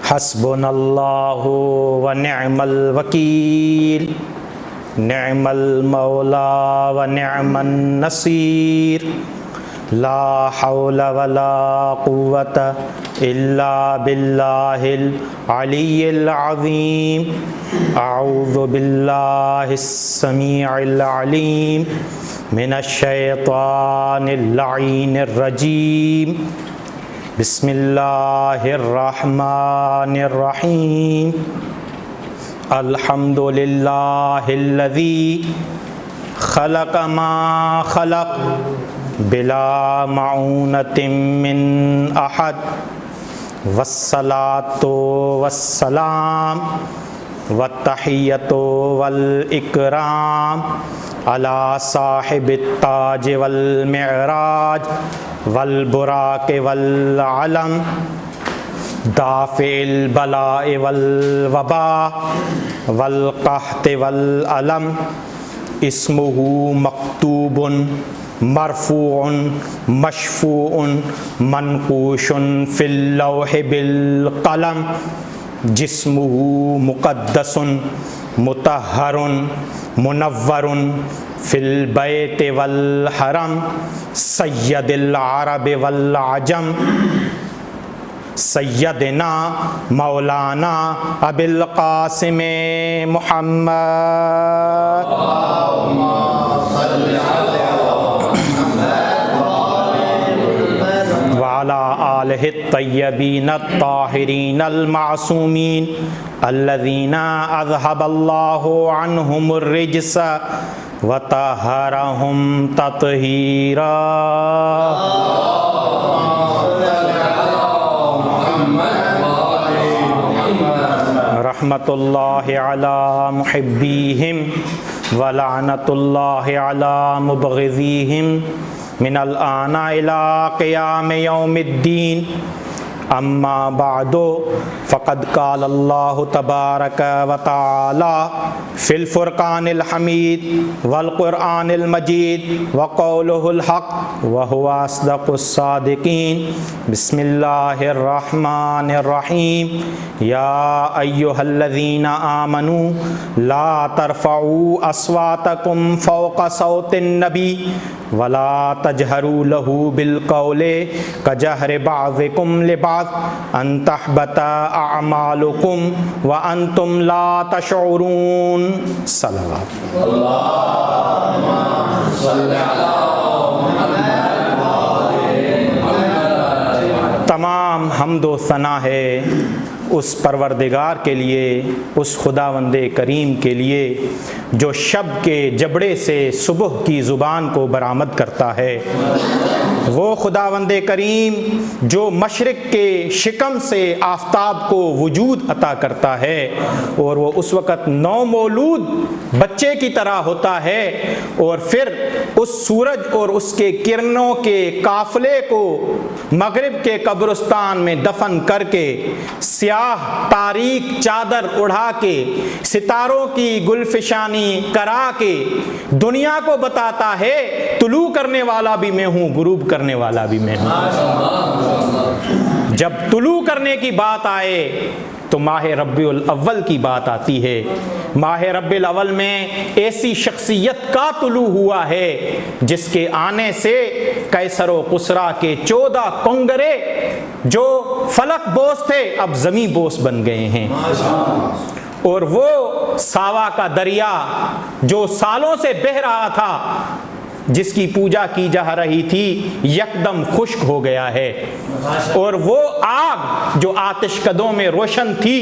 حسبنا اللہ ونعم الوکیل نعم المولا ونعم النصیر لا حول ولا قوة الا باللہ العلی العظیم اعوذ باللہ السمیع العلیم من الشیطان اللعین الرجیم بسم اللہ الرحمن الرحیم الحمد للہ الذی خلق ما خلق بلا معونۃ من احد والصلاة والسلام والتحیۃ والاکرام علی صاحب التاج والمعراج والبراق والعلم دافع البلاء والوباء والقحط والألم اسمہ مکتوب مرفوع مشفوع منقوش فی اللوح بالقلم جسمہ مقدس مطہر منور فی البیت والحرم سید العرب والعجم سیدنا مولانا ابی القاسم محمد وعلی آلہ الطیبین الطاہرین المعصومین الذین اذھب اللہ عنہم الرجس وطہرہم تطہیرا رحمت اللہ علی محبیہم ولعنت اللہ علی مبغضیہم من الآن الی قیام یوم الدین اما بعد فقد قال اللہ تبارک و تعالی فی الفرقان الحمید والقرآن المجید وقولہ الحق وہو اصدق الصادقین بسم اللہ الرحمن الرحیم یا ایہا الذین آمنوا لا ترفعوا اصواتکم فوق صوت النبی ولا تجہروا لہ بالقول کجہر بعضکم لبعض ان تحبط اعمالکم وانتم لا تشعرون صلوات اللہم صلی علی محمد۔ تمام حمد و ثنا ہے اس پروردگار کے لیے، اس خداوند کریم کے لیے جو شب کے جبڑے سے صبح کی زبان کو برآمد کرتا ہے، وہ خداوند کریم جو مشرق کے شکم سے آفتاب کو وجود عطا کرتا ہے اور وہ اس وقت نو مولود بچے کی طرح ہوتا ہے اور پھر اس سورج اور اس کے کرنوں کے قافلے کو مغرب کے قبرستان میں دفن کر کے سیاہ تاریک چادر اڑھا کے ستاروں کی گلفشانی کرا کے دنیا کو بتاتا ہے طلوع کرنے والا بھی میں ہوں، غروب کرنے والا بھی میں ہوں۔ جب طلوع کرنے کی بات آئے تو ماہ ربیع الاول کی بات آتی ہے۔ ماہ ربیع الاول میں ایسی شخصیت کا طلوع ہوا ہے جس کے آنے سے قیصر و قسرا کے 14 کنگرے جو فلک بوس تھے اب زمیں بوس بن گئے ہیں، اور وہ ساوا کا دریا جو سالوں سے بہہ رہا تھا، جس کی پوجا کی جا رہی تھی، یکدم خشک ہو گیا ہے، اور وہ آگ جو آتش کدوں میں روشن تھی،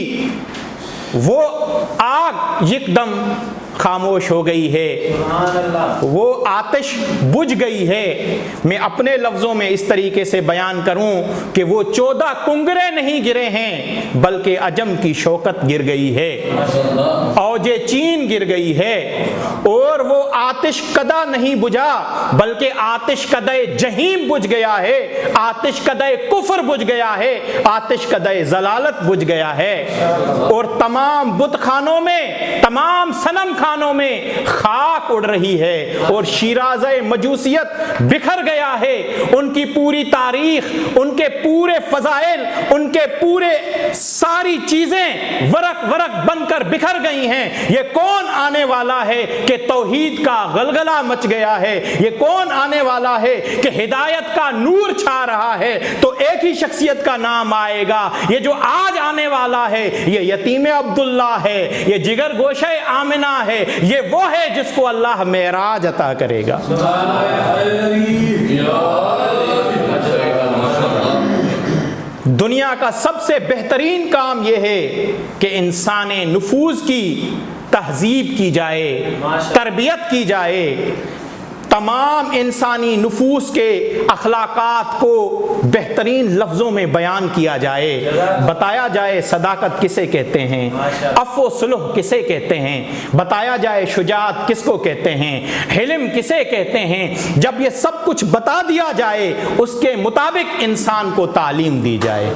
وہ آگ یکدم خاموش ہو گئی ہے، وہ آتش بجھ گئی ہے۔ میں اپنے لفظوں میں اس طریقے سے بیان کروں کہ وہ 14 کنگرے نہیں گرے ہیں بلکہ عجم کی شوکت گر گئی ہے، اوج چین گر گئی ہے، اور وہ آتش کدہ نہیں بجھا بلکہ آتش کدہ جہیم بجھ گیا ہے، آتش کدہ کفر بجھ گیا ہے، آتش کدہ ضلالت بجھ گیا ہے، اور تمام بت خانوں میں، تمام صنم خانوں میں خاک اڑ رہی ہے اور شیراز مجوسیت بکھر گیا ہے. ان کی پوری تاریخ، ان کے پورے فضائل، ان کے پورے ساری چیزیں ورق ورق بن کر بکھر گئی ہیں. یہ کون آنے والا ہے کہ توحید کا غلغلہ مچ گیا ہے؟ یہ کون آنے والا ہے کہ ہدایت کا نور چھا رہا ہے؟ تو ایک ہی شخصیت کا نام آئے گا. یہ جو آج آنے والا ہے یہ یتیم عبداللہ ہے، یہ جگر گوشہ آمنہ ہے، یہ وہ ہے جس کو اللہ معراج عطا کرے گا. دنیا کا سب سے بہترین کام یہ ہے کہ انسان نفوذ کی تہذیب کی جائے، تربیت کی جائے، تمام انسانی نفوس کے اخلاقات کو بہترین لفظوں میں بیان کیا جائے، بتایا جائے صداقت کسے کہتے ہیں، عفو و صلح کسے کہتے ہیں، بتایا جائے شجاعت کس کو کہتے ہیں، حلم کسے کہتے ہیں. جب یہ سب کچھ بتا دیا جائے اس کے مطابق انسان کو تعلیم دی جائے.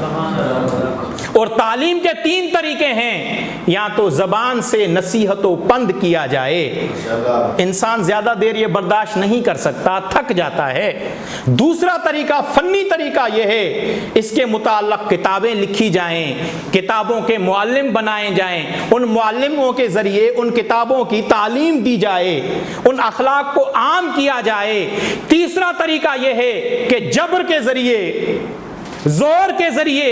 اور تعلیم کے 3 طریقے ہیں. یا تو زبان سے نصیحت و پند کیا جائے، انسان زیادہ دیر یہ برداشت نہیں کر سکتا، تھک جاتا ہے. دوسرا طریقہ، فنی طریقہ یہ ہے اس کے متعلق کتابیں لکھی جائیں، کتابوں کے معلم بنائے جائیں، ان معلموں کے ذریعے ان کتابوں کی تعلیم دی جائے، ان اخلاق کو عام کیا جائے. تیسرا طریقہ یہ ہے کہ جبر کے ذریعے، زور کے ذریعے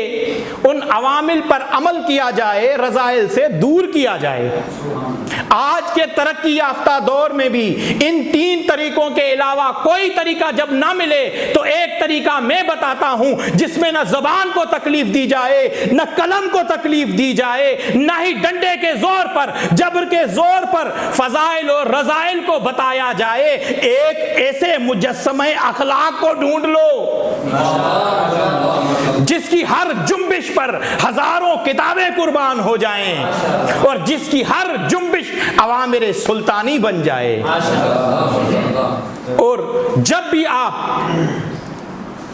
ان عوامل پر عمل کیا جائے، رذائل سے دور کیا جائے. آج کے ترقی یافتہ دور میں بھی ان 3 طریقوں کے علاوہ کوئی طریقہ جب نہ ملے تو ایک طریقہ میں بتاتا ہوں جس میں نہ زبان کو تکلیف دی جائے، نہ قلم کو تکلیف دی جائے، نہ ہی ڈنڈے کے زور پر، جبر کے زور پر فضائل اور رذائل کو بتایا جائے. ایک ایسے مجسمہ اخلاق کو ڈھونڈ لو جس کی ہر جنبش پر ہزاروں کتابیں قربان ہو جائیں اور جس کی ہر جنبش عوامر سلطانی بن جائے. اور جب بھی آپ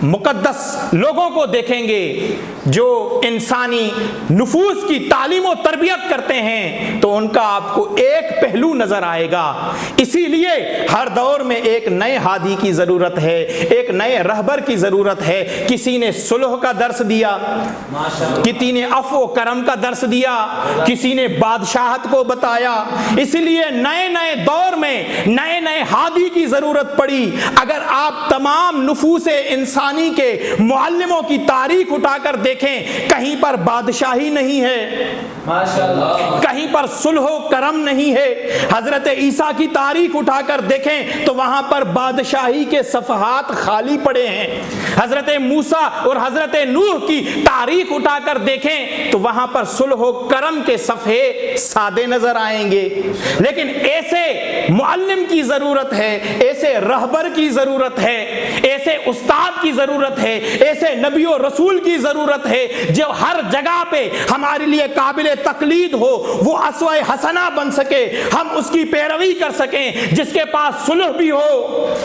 مقدس لوگوں کو دیکھیں گے جو انسانی نفوس کی تعلیم و تربیت کرتے ہیں تو ان کا آپ کو ایک پہلو نظر آئے گا. اسی لیے ہر دور میں ایک نئے ہادی کی ضرورت ہے، ایک نئے رہبر کی ضرورت ہے. کسی نے صلح کا درس دیا، کسی نے عفو و کرم کا درس دیا، کسی نے بادشاہت کو بتایا. اسی لیے نئے نئے دور میں نئے نئے ہادی کی ضرورت پڑی. اگر آپ تمام نفوس انسان کے معلموں کی تاریخ اٹھا کر دیکھیں، کہیں پر بادشاہی نہیں ہے، کہیں پر صلح و کرم نہیں ہے. حضرت عیسیٰ کی تاریخ اٹھا کر دیکھیں تو وہاں پر بادشاہی کے صفحات خالی پڑے ہیں. حضرت موسیٰ اور حضرت نوح کی تاریخ اٹھا کر دیکھیں تو وہاں پر صلح و کرم کے صفحے سادے نظر آئیں گے. لیکن ایسے معلم کی ضرورت ہے، ایسے رہبر کی ضرورت ہے، ایسے استاد کی ضرورت ہے، ایسے نبی و رسول کی ضرورت ہے جو ہر جگہ پہ ہمارے لیے قابل تقلید ہو، وہ اسوہ حسنہ بن سکے، ہم اس کی پیروی کر سکیں. جس کے پاس صلح بھی ہو،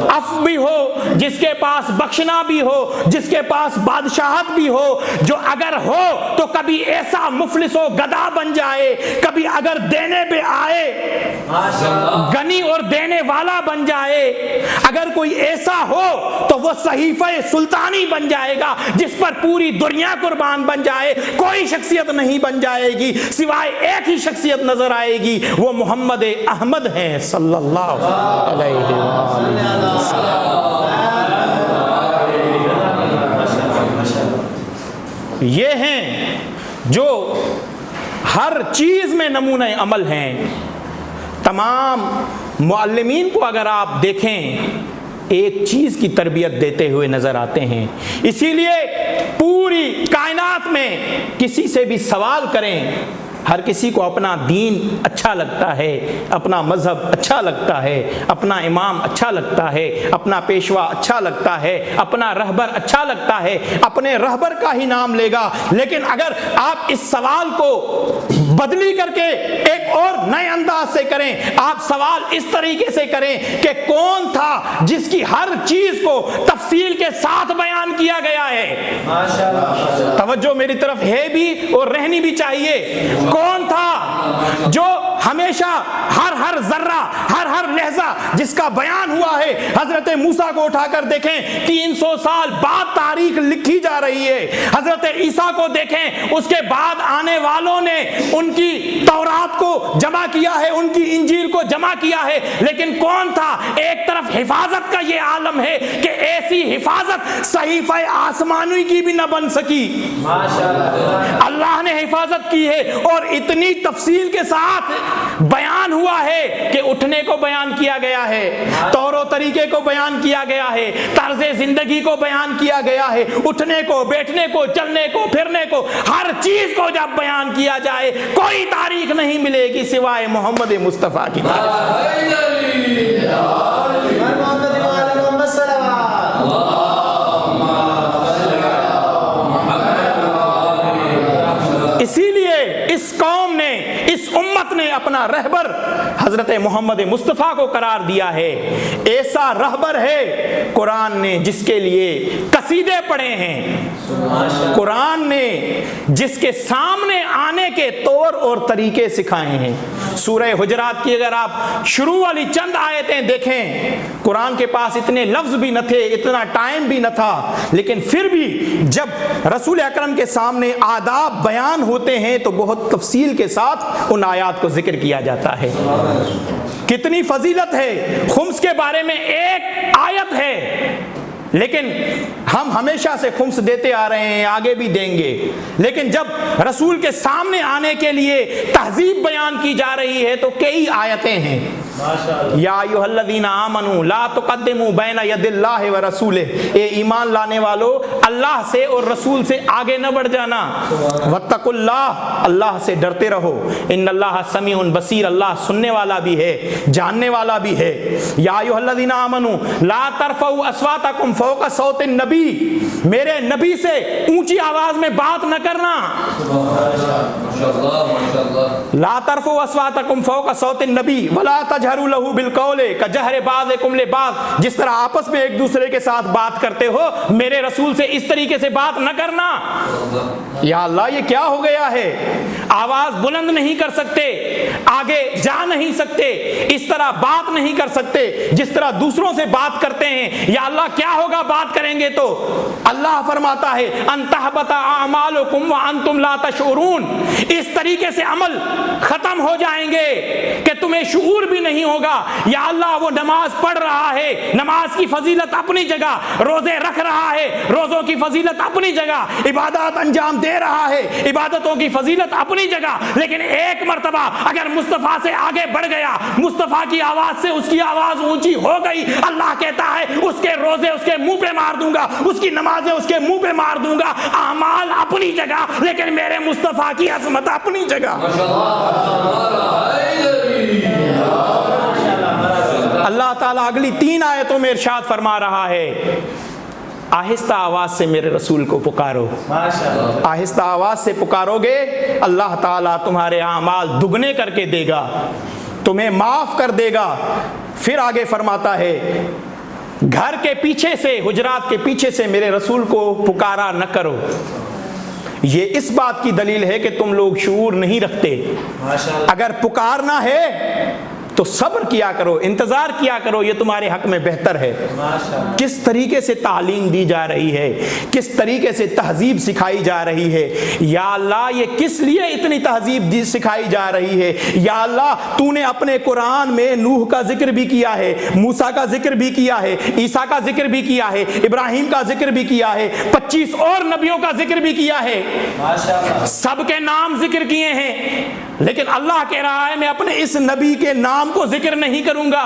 عفو بھی ہو، جس کے پاس بخشنا بھی ہو، جس کے پاس بادشاہت بھی ہو، جو اگر ہو تو کبھی ایسا مفلس و گدھا بن جائے، کبھی اگر دینے پہ آئے غنی اور دینے والا بن جائے. اگر کوئی ایسا ہو تو وہ صحیفہ سلطانی بن جائے گا جس پر پوری دنیا قربان بن جائے. کوئی شخصیت نہیں بن جائے گی سوائے ایک ہی شخصیت نظر آئے گی، وہ محمد احمد ہیں صلی اللہ علیہ وسلم. یہ ہیں جو ہر چیز میں نمونہ عمل ہیں. تمام معلمین کو اگر آپ دیکھیں ایک چیز کی تربیت دیتے ہوئے نظر آتے ہیں. اسی لیے پوری کائنات میں کسی سے بھی سوال کریں، ہر کسی کو اپنا دین اچھا لگتا ہے، اپنا مذہب اچھا لگتا ہے، اپنا امام اچھا لگتا ہے، اپنا پیشوا اچھا لگتا ہے، اپنا رہبر اچھا لگتا ہے، اپنے رہبر کا ہی نام لے گا. لیکن اگر آپ اس سوال کو بدلی کر کے ایک اور نئے انداز سے کریں، آپ سوال اس طریقے سے کریں کہ کون تھا جس کی ہر چیز کو تفصیل کے ساتھ بیان کیا گیا ہے. توجہ میری طرف ہے بھی اور رہنی بھی چاہیے. کون تھا جو ہمیشہ ہر ذرہ ہر لہجہ جس کا بیان ہوا ہے، حضرت موسیٰ کو اٹھا کر دیکھیں 300 سال بعد تاریخ لکھی جا رہی ہے، حضرت عیسیٰ کو دیکھیں اس کے بعد آنے والوں نے ان کی تورات کو جمع کیا ہے، ان کی انجیل کو جمع کیا ہے، لیکن کون تھا؟ ایک طرف حفاظت کا یہ عالم ہے کہ ایسی حفاظت صحیفہ آسمانی کی بھی نہ بن سکی، اللہ نے حفاظت کی ہے، اور اتنی تفصیل کے ساتھ بیان ہوا ہے کہ اٹھنے کو بیان کیا گیا ہے، طور و طریقے کو بیان کیا گیا ہے، طرز زندگی کو بیان کیا گیا ہے، اٹھنے کو، بیٹھنے کو، چلنے کو، پھرنے کو، ہر چیز کو جب بیان کیا جائے کوئی تاریخ نہیں ملے گی سوائے محمد مصطفیٰ کی اسی لیے اس قوم نے، اس امت نے اپنا رہبر حضرت محمد مصطفیٰ کو قرار دیا ہے۔ ایسا رہبر ہے قرآن نے جس کے لیے قصیدے پڑھے ہیں، قرآن نے جس کے سامنے آنے کے طور اور طریقے سکھائے ہیں۔ سورہ حجرات کی اگر آپ شروع والی چند آیتیں دیکھیں، قرآن کے پاس اتنے لفظ بھی نہ تھے، اتنا ٹائم بھی نہ تھا، لیکن پھر بھی جب رسول اکرم کے سامنے آداب بیان ہوتے ہیں تو بہت تفصیل کے ساتھ ان آیات کو ذکر کیا جاتا ہے۔ کتنی فضیلت ہے، خمس کے بارے میں ایک آیت ہے، لیکن ہم ہمیشہ سے خمس دیتے آ رہے ہیں، آگے بھی دیں گے، لیکن جب رسول کے سامنے آنے کے لیے تہذیب بیان کی جا رہی ہے تو کئی آیتیں ہیں۔ یا ایھا الذین آمنوا لا تقدموا بین ید اللہ ورسولہ، اے ایمان لانے والو اللہ سے اور رسول سے آگے نہ بڑھ جانا، واتقوا اللہ، اللہ سے ڈرتے رہو، ان اللہ سمیع بصیر، اللہ سننے والا بھی ہے، جاننے والا بھی ہے۔ یا ایھا الذین آمنوا لا ترفعوا اصواتکم فوق صوت النبی، میرے نبی سے اونچی آواز میں بات نہ کرنا، لا ترفعوا اصواتکم فوق صوت النبی ولا تجہروا لہ بالقول کجہر بعضکم لبعض، جس طرح آپس میں ایک دوسرے کے ساتھ بات کرتے ہو میرے رسول سے اس طریقے سے بات نہ کرنا۔ یا اللہ یہ کیا ہو گیا ہے، آواز بلند نہیں کر سکتے، آگے جا نہیں سکتے، اس طرح بات نہیں کر سکتے جس طرح دوسروں سے بات کرتے ہیں۔ یا اللہ کیا ہوگا بات کریں گے تو؟ اللہ فرماتا ہے ان تحبط اعمالکم وانتم لا تشعرون، اس طریقے سے عمل ختم ہو جائیں گے کہ تمہیں شعور بھی نہیں ہوگا۔ یا اللہ وہ نماز پڑھ رہا ہے، نماز کی فضیلت اپنی جگہ، روزے رکھ رہا ہے، روزوں کی فضیلت اپنی جگہ، عبادات انجام دے رہا ہے، عبادتوں کی فضیلت اپنی جگہ، لیکن ایک مرتبہ اگر مصطفیٰ سے آگے بڑھ گیا، مصطفیٰ کی آواز سے اس کی آواز اونچی ہو گئی، اللہ کہتا ہے اس کے روزے اس کے منہ پہ مار دوں گا، اس کی نمازیں اس کے منہ پہ مار دوں گا، اعمال اپنی جگہ لیکن میرے مصطفیٰ کی عظمت اپنی جگہ۔ اللہ تعالیٰ اگلی 3 آیتوں میں ارشاد فرما رہا ہے آہستہ آواز سے میرے رسول کو پکارو، آہستہ آواز سے پکارو گے اللہ تعالیٰ تمہارے اعمال دگنے کر کے دے گا، تمہیں معاف کر دے گا۔ پھر آگے فرماتا ہے گھر کے پیچھے سے، حجرات کے پیچھے سے میرے رسول کو پکارا نہ کرو۔ یہ اس بات کی دلیل ہے کہ تم لوگ شعور نہیں رکھتے، اگر پکارنا ہے تو صبر کیا کرو، انتظار کیا کرو، یہ تمہارے حق میں بہتر ہے۔ کس طریقے سے تعلیم دی جا رہی ہے، کس طریقے سے تہذیب سکھائی جا رہی ہے۔ یا اللہ یہ کس لیے اتنی تہذیب سکھائی جا رہی ہے۔ یا اللہ تو نے اپنے قرآن میں نوح کا ذکر بھی کیا ہے، موسیٰ کا ذکر بھی کیا ہے، عیسیٰ کا ذکر بھی کیا ہے، ابراہیم کا ذکر بھی کیا ہے، 25 اور نبیوں کا ذکر بھی کیا ہے، سب کے نام ذکر کیے ہیں، لیکن اللہ کہہ رہا ہے میں اپنے اس نبی کے نام کو ذکر نہیں کروں گا۔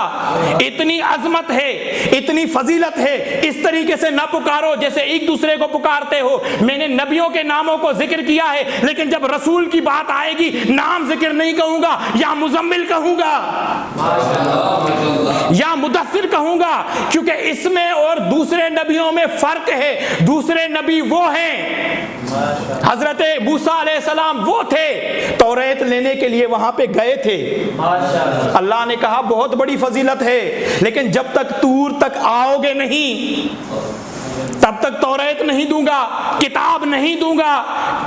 اتنی عظمت ہے، اتنی فضیلت ہے، اس طریقے سے نہ پکارو جیسے ایک دوسرے کو پکارتے ہو۔ میں نے نبیوں کے ناموں کو ذکر کیا ہے، لیکن جب رسول کی بات آئے گی نام ذکر نہیں کہوں گا، یا مزمل کہوں گا یا مدثر کہوں گا، کیونکہ اس میں اور دوسرے نبیوں میں فرق ہے۔ دوسرے نبی وہ ہیں، حضرت موسیٰ علیہ السلام وہ تھے، توریت لینے کے لیے وہاں پہ گئے تھے، اللہ نے کہا بہت بڑی فضیلت ہے، لیکن جب تک طور تک آؤ گے نہیں تب تک توریت نہیں دوں گا، کتاب نہیں دوں گا،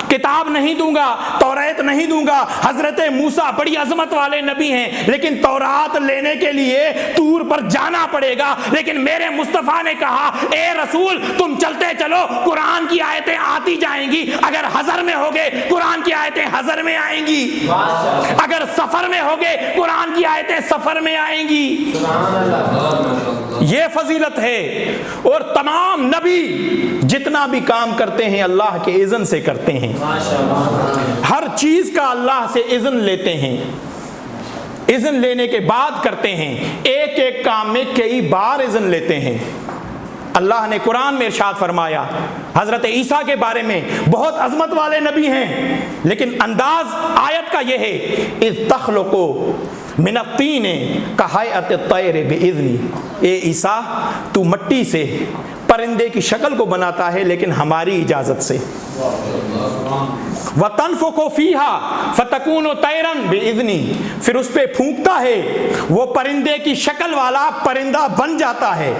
کتاب نہیں دوں گا، توریت نہیں دوں گا۔ حضرت موسیٰ بڑی عظمت والے نبی ہیں، لیکن تورات لینے کے لیے طور پر جانا پڑے گا، لیکن میرے مصطفیٰ نے کہا اے رسول تم چلتے چلو، قرآن کی آیتیں آتی جائیں گی، اگر حضر میں ہوگے قرآن کی آیتیں حضر میں آئیں گی، اگر سفر میں ہوگے قرآن کی آیتیں سفر میں آئیں گی۔ یہ فضیلت ہے۔ اور تمام نبی جتنا بھی کام کرتے ہیں اللہ کے اذن سے کرتے ہیں، ہر چیز کا اللہ سے اذن لیتے ہیں، اذن لینے کے بعد کرتے ہیں، ایک ایک کام میں کئی بار اذن لیتے ہیں۔ اللہ نے قرآن میں ارشاد فرمایا حضرت عیسیٰ کے بارے میں، بہت عظمت والے نبی ہیں، لیکن انداز آیت کا یہ ہے اذ تخلقوا من الطین کہیئۃ الطیر باذنی، اے عیسیٰ تو مٹی سے پرندے کی شکل کو بناتا ہے لیکن ہماری اجازت سے، وَتَنْفُخُ فِيهَا فَتَكُونُ طَيْرًا بِإِذْنِي، پھر اس پہ پھونکتا ہے وہ پرندے کی شکل والا پرندہ بن جاتا ہے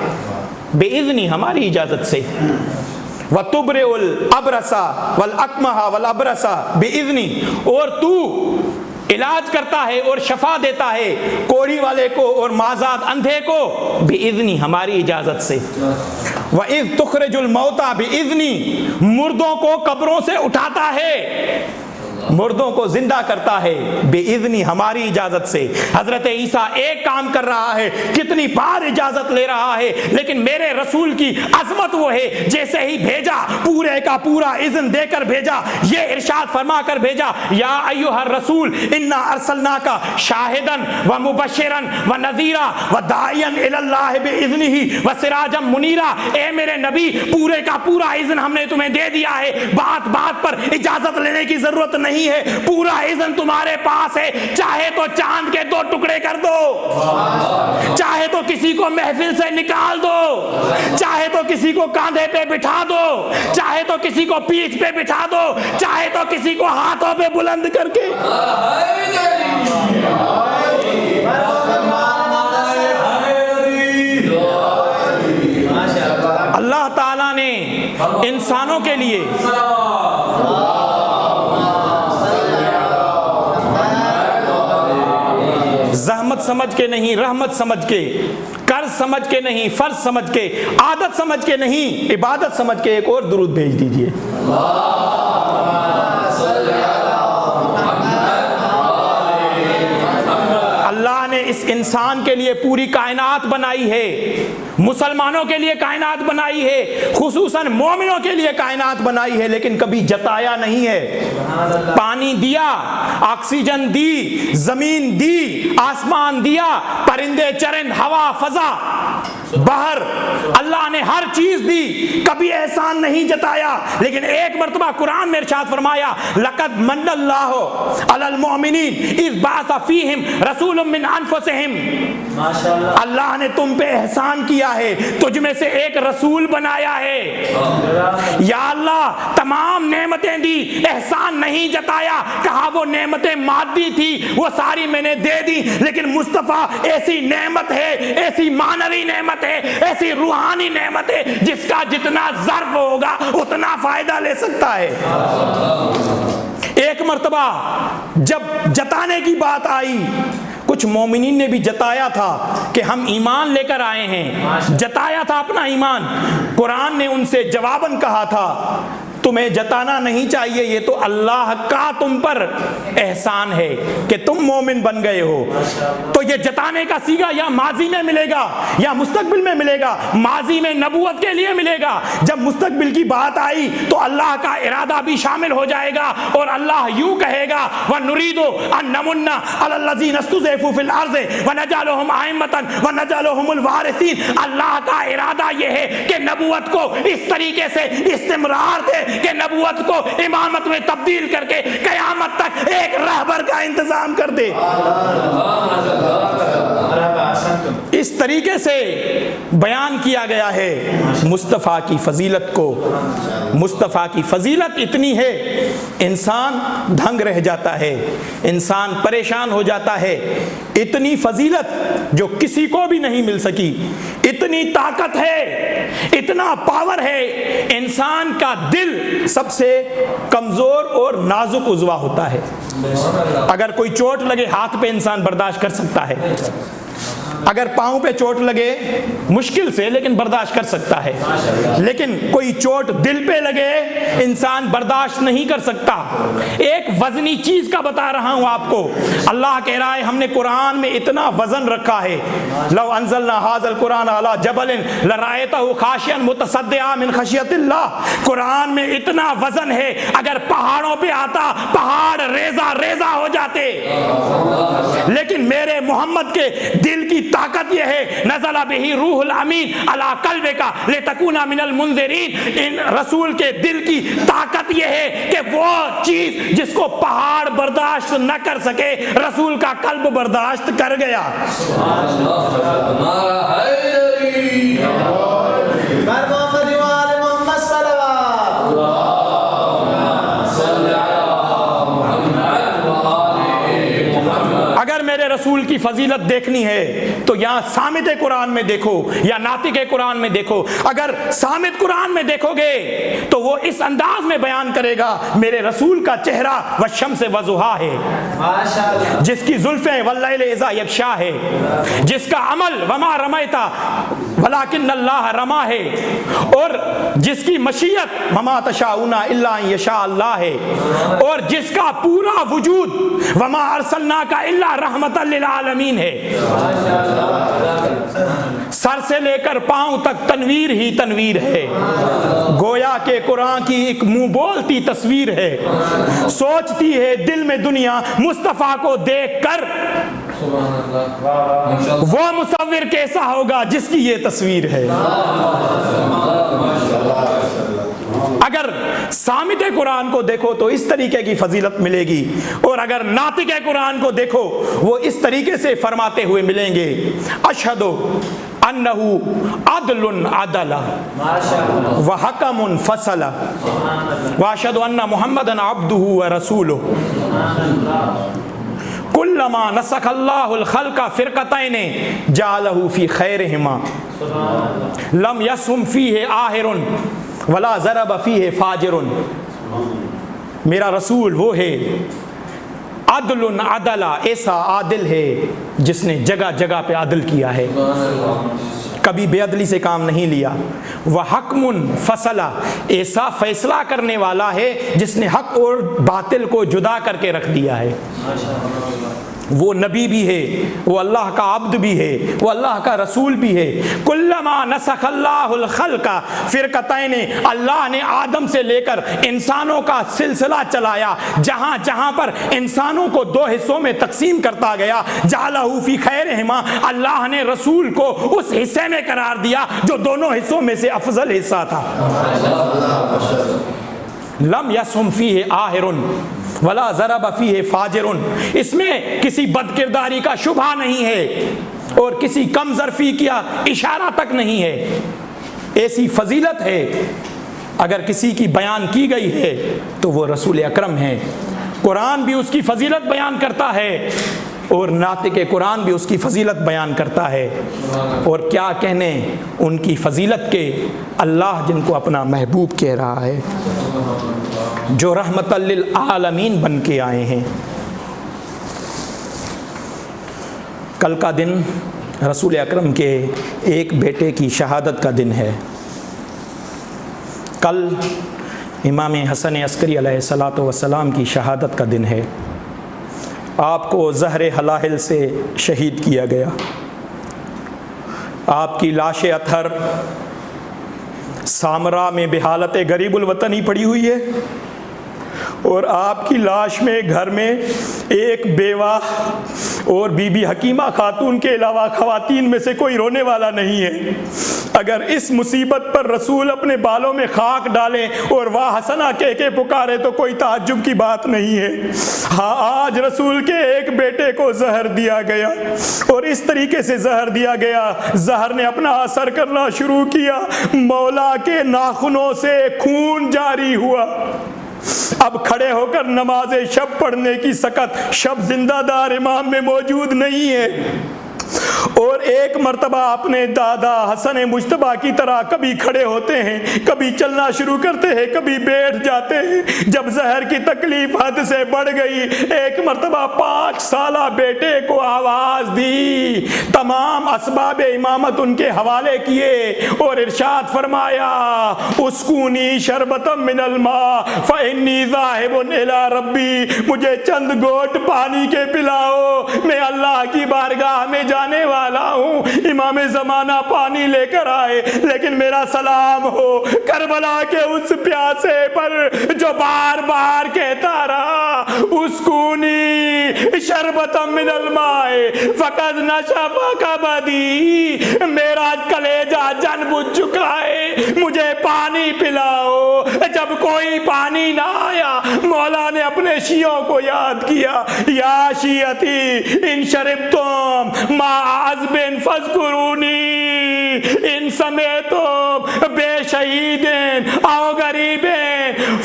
بِإِذْنِي، ہماری اجازت سے، وَتُبْرِئُ الْأَبْرَصَ وَالْأَكْمَحَ وَالْأَبْرَصَ بِإِذْنِي، اور تو علاج کرتا ہے اور شفا دیتا ہے کوڑی والے کو اور مازاد اندھے کو بِإِذْنِی، ہماری اجازت سے، وَإِذْ تُخْرِجُ الْمَوْتَى بِإِذْنِی، مردوں کو قبروں سے اٹھاتا ہے، مردوں کو زندہ کرتا ہے بِإِذْنِی، ہماری اجازت سے۔ حضرت عیسیٰ ایک کام کر رہا ہے، کتنی بار اجازت لے رہا ہے، لیکن میرے رسول کی عظمت وہ ہے جیسے ہی بھیجا پورے کا پورا اذن دے کر بھیجا، یہ ارشاد فرما کر بھیجا یا ایھا الرسول انا ارسلناک شاہدا ومبشرا ونذیرا وداعیا الی اللہ باذنہ وسراجا منیرا، اے میرے نبی پورے کا پورا اذن ہم نے تمہیں دے دیا ہے، بات بات پر اجازت لینے کی ضرورت نہیں ہے، پورا اذن تمہارے پاس ہے، چاہے تو چاند کے 2 ٹکڑے کر دو، چاہے تو کسی کو محفل سے نکال دو، چاہے تو کسی کو کاندھے پہ بٹھا دو، چاہے تو کسی کو پیٹھ پہ بٹھا دو، چاہے تو کسی کو ہاتھوں پہ بلند کر کے۔ اللہ تعالیٰ نے انسانوں کے لیے زحمت سمجھ کے نہیں، رحمت سمجھ کے، قرض سمجھ کے نہیں، فرض سمجھ کے، عادت سمجھ کے نہیں، عبادت سمجھ کے ایک اور درود بھیج دیجئے۔ اللہ نے اس انسان کے لیے پوری کائنات بنائی ہے، مسلمانوں کے لیے کائنات بنائی ہے، خصوصاً مومنوں کے لیے کائنات بنائی ہے، لیکن کبھی جتایا نہیں ہے۔ پانی دیا، آکسیجن دی، زمین دی، آسمان دیا، پرندے چرند، ہوا فضا بہر، اللہ نے ہر چیز دی، کبھی احسان نہیں جتایا، لیکن ایک مرتبہ قرآن میں ارشاد فرمایا لقد من اللہ علی المؤمنین اذ بعث فیہم رسول من انفسہم، اللہ نے تم پہ احسان کیا ہے، تجھ میں سے ایک رسول بنایا ہے۔ یا اللہ تمام نعمتیں دی، احسان نہیں جتایا، کہا وہ نعمتیں مادی تھی وہ ساری میں نے دے دی، لیکن مصطفیٰ ایسی نعمت ہے، ایسی معنوی نعمت ہے، ایسی روحانی نعمت ہے جس کا جتنا ظرف ہوگا اتنا فائدہ لے سکتا ہے۔ ایک مرتبہ جب جتانے کی بات آئی، کچھ مومنین نے بھی جتایا تھا کہ ہم ایمان لے کر آئے ہیں، جتایا تھا اپنا ایمان، قرآن نے ان سے جواباً کہا تھا تمہیں جتانا نہیں چاہیے، یہ تو اللہ کا تم پر احسان ہے کہ تم مومن بن گئے ہو۔ تو یہ جتانے کا صیغہ یا ماضی میں ملے گا یا مستقبل میں ملے گا، ماضی میں نبوت کے لیے ملے گا، جب مستقبل کی بات آئی تو اللہ کا ارادہ بھی شامل ہو جائے گا، اور اللہ یوں کہے گا وَنُرِيدُ أَن نَّمُنَّ عَلَى الَّذِينَ اسْتُضْعِفُوا فِي الْأَرْضِ وَنَجْعَلَهُمْ أَئِمَّةً وَنَجْعَلَهُمُ الْوَارِثِينَ، اللہ کا ارادہ یہ ہے کہ نبوت کو اس طریقے سے استمرار دے کہ نبوت کو امامت میں تبدیل کر کے قیامت تک ایک رہبر کا انتظام کر دے۔ اس طریقے سے بیان کیا گیا ہے مصطفیٰ کی فضیلت کو. مصطفیٰ کی فضیلت اتنی ہے انسان دھنگ رہ جاتا ہے, انسان پریشان ہو جاتا ہے. اتنی فضیلت جو کسی کو بھی نہیں مل سکی, اتنی طاقت ہے, اتنا پاور ہے. انسان کا دل سب سے کمزور اور نازک عضو ہوتا ہے. اگر کوئی چوٹ لگے ہاتھ پہ انسان برداشت کر سکتا ہے, اگر پاؤں پہ چوٹ لگے مشکل سے لیکن برداشت کر سکتا ہے, لیکن کوئی چوٹ دل پہ لگے انسان برداشت نہیں کر سکتا. ایک وزنی چیز کا بتا رہا ہوں آپ کو. اللہ کہہ رہا ہے ہم نے قرآن میں اتنا وزن رکھا ہے, لو انزلنا ھذا القرآن علی جبل لرأیتہ خاشعا متصدعا من خشیۃ اللہ. قرآن میں اتنا وزن ہے, اگر پہاڑوں پہ آتا پہاڑ ریزہ ریزہ ہو جاتے, لیکن میرے محمد کے دل کی طاقت یہ ہے نزل بہ روح الامین علی قلبک لتکون من المنذرین. ان رسول کے دل کی طاقت یہ ہے کہ وہ چیز جس کو پہاڑ برداشت نہ کر سکے رسول کا قلب برداشت کر گیا. اگر میرے رسول کی فضیلت دیکھنی ہے تو یہاں صامت قرآن میں دیکھو یا ناطق قرآن میں دیکھو. اگر صامت قرآن میں دیکھو گے تو وہ اس انداز میں بیان کرے گا میرے رسول کا چہرہ والشمس وضحیٰ ہے, جس کی زلفیں واللیل اذا یغشیٰ ہے, جس کا عمل وما رمیت ولکن اللہ رما ہے, اور جس کی مشیت وما تشاءون الا ان یشاء اللہ ہے, اور جس کا پورا وجود وما ارسلناک الا رحمت للعالمین ہے. سر سے لے کر پاؤں تک تنویر ہی تنویر ہے. گویا کہ قرآن کی ایک منہ بولتی تصویر ہے. سوچتی ہے دل میں دنیا مصطفیٰ کو دیکھ کر وہ مصور کیسا ہوگا جس کی یہ تصویر ہے. اگر صامت قرآن کو دیکھو تو اس طریقے کی فضیلت ملے گی, اور اگر ناطق قرآن کو دیکھو وہ اس طریقے سے فرماتے ہوئے ملیں گے اشہد انہو عدل عدل وحکم فصل واشہد ان محمدًا عبدہ ورسولہ کلما نسخ اللہ الخلق فرقتین جعلہ فی خیرہما لم یسہم فیہ آہر ولا ضرب فیہ فاجر. میرا رسول وہ ہے عدل عدل, ایسا عادل ہے جس نے جگہ جگہ پہ عدل کیا ہے, کبھی بے عدلی سے کام نہیں لیا. وہ حکم فصل, ایسا فیصلہ کرنے والا ہے جس نے حق اور باطل کو جدا کر کے رکھ دیا ہے. وہ نبی بھی ہے, وہ اللہ کا عبد بھی ہے, وہ اللہ کا رسول بھی ہے. کلما نسخ اللہ الخلق فرقتین, اللہ نے آدم سے لے کر انسانوں کا سلسلہ چلایا, جہاں جہاں پر انسانوں کو دو حصوں میں تقسیم کرتا گیا جعلہ فی خیرہما, اللہ نے رسول کو اس حصے میں قرار دیا جو دونوں حصوں میں سے افضل حصہ تھا. لم یسہم فیہ آہر ولا ضرب فیہ فاجر, اس میں کسی بد کرداری کا شبہ نہیں ہے اور کسی کم ظرفی کا اشارہ تک نہیں ہے. ایسی فضیلت ہے اگر کسی کی بیان کی گئی ہے تو وہ رسول اکرم ہے. قرآن بھی اس کی فضیلت بیان کرتا ہے اور ناطق قرآن بھی اس کی فضیلت بیان کرتا ہے. اور کیا کہنے ان کی فضیلت کے, اللہ جن کو اپنا محبوب کہہ رہا ہے, جو رحمت للعالمین بن کے آئے ہیں. کل کا دن رسول اکرم کے ایک بیٹے کی شہادت کا دن ہے. کل امام حسن عسکری علیہ الصلاۃ والسلام کی شہادت کا دن ہے. آپ کو زہر ہلاہل سے شہید کیا گیا. آپ کی لاش اطہر سامرا میں بحالت غریب الوطن ہی پڑی ہوئی ہے, اور آپ کی لاش میں گھر میں ایک بیوہ اور بی بی حکیمہ خاتون کے علاوہ خواتین میں سے کوئی رونے والا نہیں ہے. اگر اس مصیبت پر رسول اپنے بالوں میں خاک ڈالیں اور واہ حسنا کہہ کے پکارے تو کوئی تعجب کی بات نہیں ہے۔ ہاں آج رسول کے ایک بیٹے کو زہر دیا گیا اور اس طریقے سے زہر دیا گیا، زہر نے اپنا اثر کرنا شروع کیا، مولا کے ناخنوں سے خون جاری ہوا۔ اب کھڑے ہو کر نماز شب پڑھنے کی سکت شب زندہ دار امام میں موجود نہیں ہے۔ اور ایک مرتبہ اپنے دادا حسن مجتبیٰ کی طرح کبھی کھڑے ہوتے ہیں، کبھی چلنا شروع کرتے ہیں، کبھی بیٹھ جاتے ہیں۔ جب زہر کی تکلیف حد سے بڑھ گئی، ایک مرتبہ 5 سالہ بیٹے کو آواز دی، تمام اسباب امامت ان کے حوالے کیے اور ارشاد فرمایا اسکونی شربتا من الماء فانی ذاہب الی ربی، مجھے چند گھونٹ پانی کے پلاؤ، میں اللہ کی بارگاہ میں جانے والا ہوں۔ امام زمانہ پانی لے کر آئے، لیکن میرا سلام ہو کربلا کے اس پیاسے پر جو بار بار کہتا رہا اسکونی شربتا من الماء فقد نشف کبدی، میرا کلیجہ جن بجھ چکا ہے، مجھے پانی پلاؤ۔ جب کوئی پانی نہ آیا، مولا نے اپنے شیعوں کو یاد کیا، یا شیعتی ان شربتم ما عذب فاذکرونی ان سمیتم بے شہید او غریب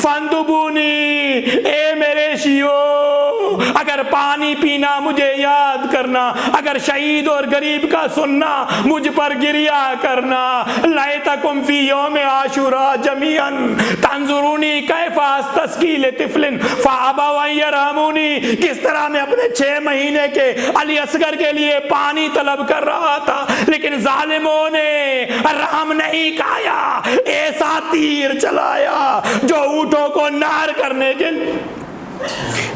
فاندبونی، اے میرے شیعو اگر پانی پینا مجھے یاد کرنا، اگر شہید اور غریب کا سننا مجھ پر گریا کرنا۔ لیتکم فی یوم عاشوراء جمیعا تنظرونی کیف استسقی لطفل فابوا ان یرحمونی، کس طرح میں اپنے 6 مہینے کے علی اصغر کے لیے پانی طلب کر رہا تھا، لیکن ظالموں نے رحم نہیں کھایا، ایسا تیر چلایا جو اونٹوں کو نار کرنے کے لیے۔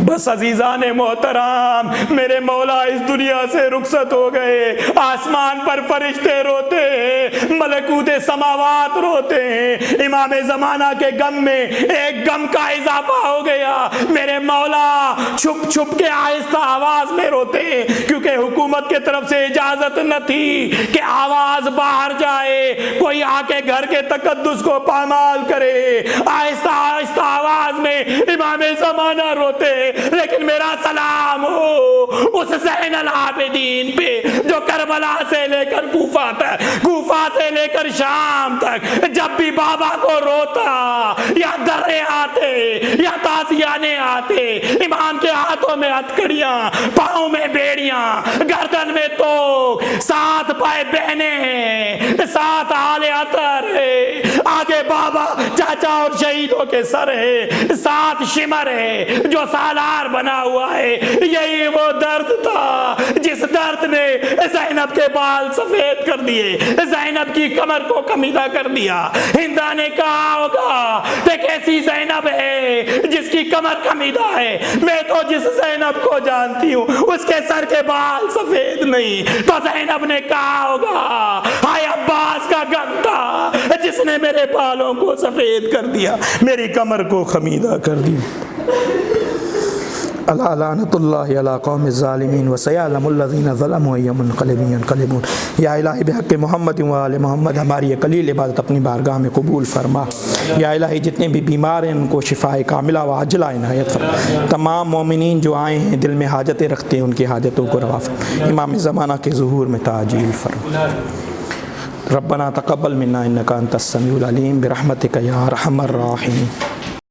بس عزیزان محترم، میرے مولا اس دنیا سے رخصت ہو گئے، آسمان پر فرشتے روتے ہیں، ملکوت سماوات روتے ہیں، امام زمانہ کے غم میں ایک غم کا اضافہ ہو گیا، میرے مولا چھپ چھپ کے آہستہ آواز میں روتے ہیں، کیونکہ حکومت کی طرف سے اجازت نہ تھی کہ آواز باہر جائے، کوئی آ کے گھر کے تقدس کو پامال کرے، آہستہ آہستہ آواز میں امام زمانہ روتے، لیکن میرا سلام ہو اس زین العابدین پہ جو کربلا سے لے کر کوفہ تک، کوفہ سے لے کر شام تک جب بھی بابا کو روتا، یا درے آتے یا تازیانے آتے، امام کے ہاتھوں میں ہتھکڑیاں، پاؤں میں بیڑیاں، گردن میں توک، 7 پائے بہنے ہیں، 7 آلے عطر ہے، آگے بابا چاچا اور شہیدوں کے سر ہے، 7 شمر ہے جو سالار بنا ہوا ہے۔ یہی وہ درد تھا جس درد نے زینب کے بال سفید کر دیے، زینب کی کمر کو کمیدہ کر دیا۔ ہندا نے کہا ہوگا کہ کیسی زینب ہے جس کی کمر کمیدہ ہے، میں تو جس زینب کو جانتی ہوں اس کے سر کے بال سفید نہیں۔ تو زینب نے کہا ہوگا ہائے عباس کا غم تھا جس نے میرے بالوں کو سفید کر دیا، میری کمر کو خمیدہ کر دیا۔ اللہ لعنت اللہ علی قوم الظالمین وسیعلم الذین ظلموا ای منقلب ینقلبون۔ یا الہی بحق محمد و آل محمد ہماری یہ قلیل عبادت اپنی بارگاہ میں قبول فرما۔ یا الہی جتنے بھی بیمار ہیں ان کو شفاء کاملہ و عاجلہ عنایت فرما۔ تمام مومنین جو آئے ہیں دل میں حاجتیں رکھتے ہیں ان کی حاجتوں کو روا فرما۔ امام زمانہ کے ظہور میں تعجیل فرما۔ ربنا تقبل منا انک انت السمیع العلیم برحمتک یا ارحم الراحمین۔